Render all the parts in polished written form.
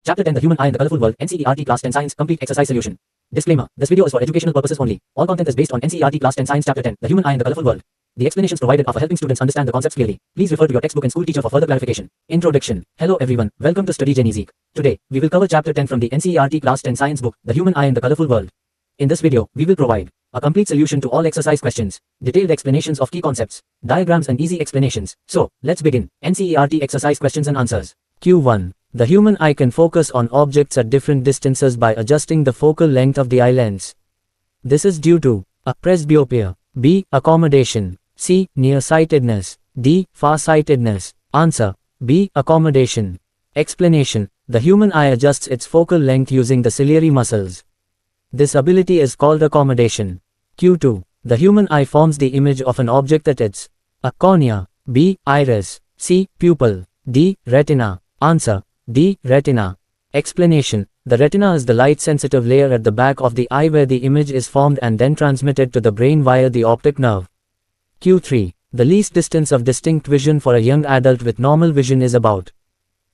Chapter 10 The Human Eye in the Colorful World NCERT Class 10 Science Complete Exercise Solution. Disclaimer. This video is for educational purposes only. All content is based on NCERT Class 10 Science Chapter 10 The Human Eye in the Colorful World. The explanations provided are for helping students understand the concepts clearly. Please refer to your textbook and school teacher for further clarification. Introduction. Hello everyone, welcome to Study Genezik. Today, we will cover Chapter 10 from the NCERT Class 10 Science book, The Human Eye in the Colorful World. In this video, we will provide a complete solution to all exercise questions, detailed explanations of key concepts, diagrams and easy explanations. So, let's begin. NCERT exercise questions and answers. Q1. The human eye can focus on objects at different distances by adjusting the focal length of the eye lens. This is due to a. Presbyopia, b. Accommodation, c. Nearsightedness, d. farsightedness. Answer, b. Accommodation. Explanation. The human eye adjusts its focal length using the ciliary muscles. This ability is called accommodation. Q2. The human eye forms the image of an object at its a. Cornea, b. Iris, c. Pupil, d. Retina. Answer, d. Retina. Explanation. The retina is the light-sensitive layer at the back of the eye where the image is formed and then transmitted to the brain via the optic nerve. Q3. The least distance of distinct vision for a young adult with normal vision is about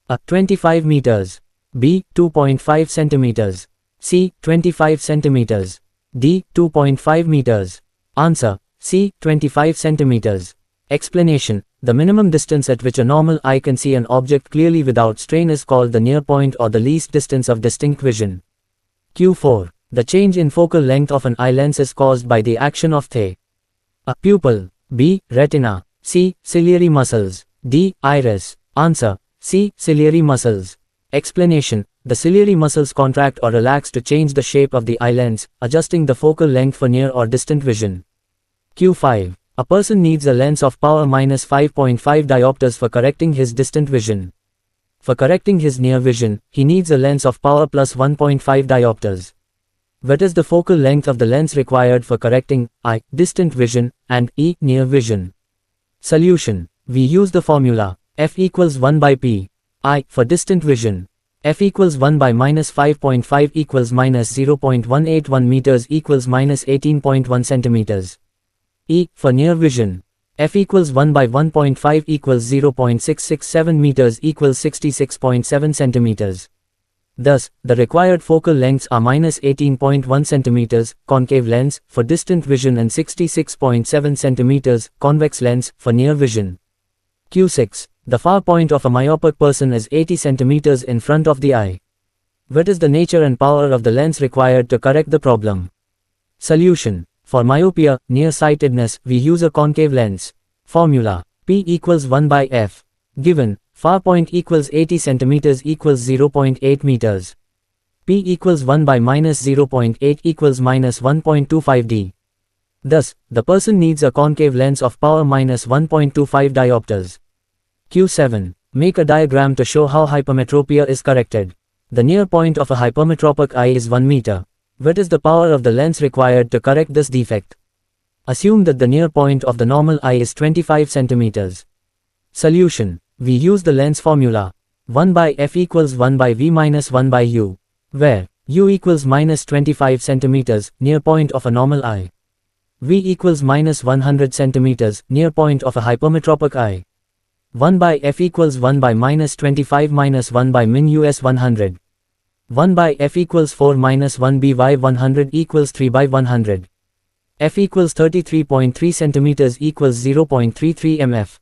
a. 25 meters, b. 2.5 centimeters, c. 25 centimeters, d. 2.5 meters. Answer, c. 25 centimeters. Explanation. The minimum distance at which a normal eye can see an object clearly without strain is called the near point or the least distance of distinct vision. Q4. The change in focal length of an eye lens is caused by the action of a. Pupil, b. Retina, c. Ciliary muscles, d. Iris. Answer, c. Ciliary muscles. Explanation. The ciliary muscles contract or relax to change the shape of the eye lens, adjusting the focal length for near or distant vision. Q5. A person needs a lens of power minus 5.5 diopters for correcting his distant vision. For correcting his near vision, he needs a lens of power plus 1.5 diopters. What is the focal length of the lens required for correcting I. Distant vision and E. Near vision? Solution. We use the formula F equals 1 by P. I. For distant vision. F equals 1 by minus 5.5 equals minus 0.181 meters equals minus 18.1 centimeters. E. For near vision. F equals 1 by 1.5 equals 0.667 meters equals 66.7 centimeters. Thus, the required focal lengths are minus 18.1 centimeters, concave lens, for distant vision and 66.7 centimeters, convex lens, for near vision. Q6. The far point of a myopic person is 80 centimeters in front of the eye. What is the nature and power of the lens required to correct the problem? Solution. For myopia, nearsightedness, we use a concave lens. Formula. P equals 1 by F. Given, far point equals 80 centimeters equals 0.8 meters. P equals 1 by minus 0.8 equals minus 1.25 d. Thus, the person needs a concave lens of power minus 1.25 diopters. Q7. Make a diagram to show how hypermetropia is corrected. The near point of a hypermetropic eye is 1 meter. What is the power of the lens required to correct this defect? Assume that the near point of the normal eye is 25 centimeters. Solution. We use the lens formula 1 by F equals 1 by V minus 1 by U, where U equals minus 25 centimeters, near point of a normal eye. V equals minus 100 centimeters, near point of a hypermetropic eye. 1 by F equals 1 by minus 25 minus 1 by min US 100. 1 by F equals 4 minus 1 by 100 equals 3 by 100. F equals 33.3 centimeters equals 0.33 mf.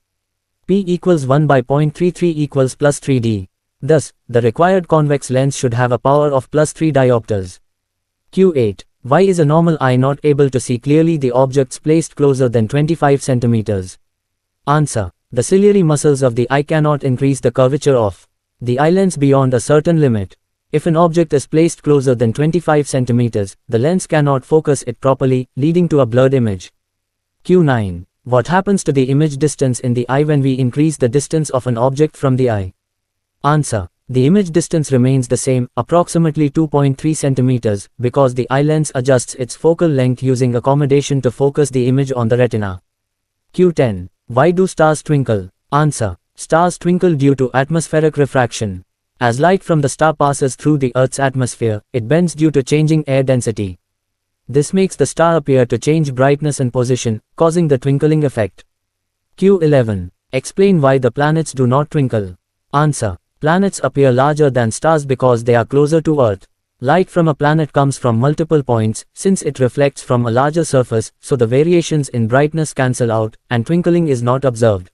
P equals 1 by 0.33 equals plus 3d. Thus, the required convex lens should have a power of plus 3 diopters. Q8. Why is a normal eye not able to see clearly the objects placed closer than 25 centimeters? Answer. The ciliary muscles of the eye cannot increase the curvature of the eye lens beyond a certain limit. If an object is placed closer than 25 centimeters, the lens cannot focus it properly, leading to a blurred image. Q9. What happens to the image distance in the eye when we increase the distance of an object from the eye? Answer. The image distance remains the same, approximately 2.3 centimeters, because the eye lens adjusts its focal length using accommodation to focus the image on the retina. Q10. Why do stars twinkle? Answer. Stars twinkle due to atmospheric refraction. As light from the star passes through the Earth's atmosphere, it bends due to changing air density. This makes the star appear to change brightness and position, causing the twinkling effect. Q11. Explain why the planets do not twinkle. Answer. Planets appear larger than stars because they are closer to Earth. Light from a planet comes from multiple points, since it reflects from a larger surface, so the variations in brightness cancel out, and twinkling is not observed.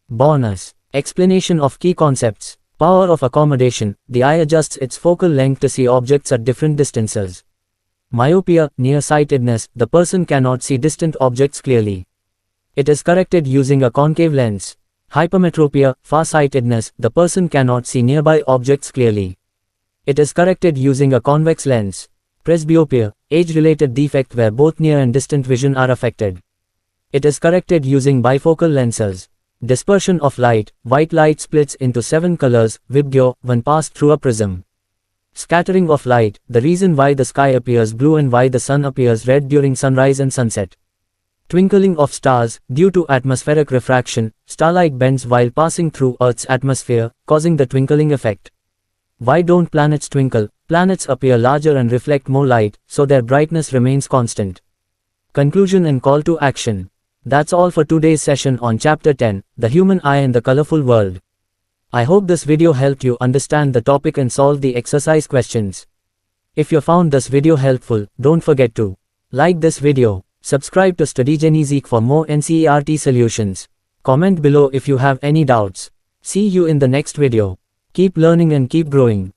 Bonus. Explanation of key concepts. Power of accommodation. The eye adjusts its focal length to see objects at different distances. Myopia, nearsightedness, the person cannot see distant objects clearly. It is corrected using a concave lens. Hypermetropia, farsightedness, the person cannot see nearby objects clearly. It is corrected using a convex lens. Presbyopia, age-related defect where both near and distant vision are affected. It is corrected using bifocal lenses. Dispersion of light, white light splits into 7 colors, Vibgyor, when passed through a prism. Scattering of light, the reason why the sky appears blue and why the sun appears red during sunrise and sunset. Twinkling of stars, due to atmospheric refraction, starlight bends while passing through Earth's atmosphere, causing the twinkling effect. Why don't planets twinkle? Planets appear larger and reflect more light, so their brightness remains constant. Conclusion and call to action. That's all for today's session on Chapter 10, The Human Eye and the Colorful World. I hope this video helped you understand the topic and solve the exercise questions. If you found this video helpful, don't forget to like this video, subscribe to StudyGenieZeek for more NCERT solutions. Comment below if you have any doubts. See you in the next video. Keep learning and keep growing.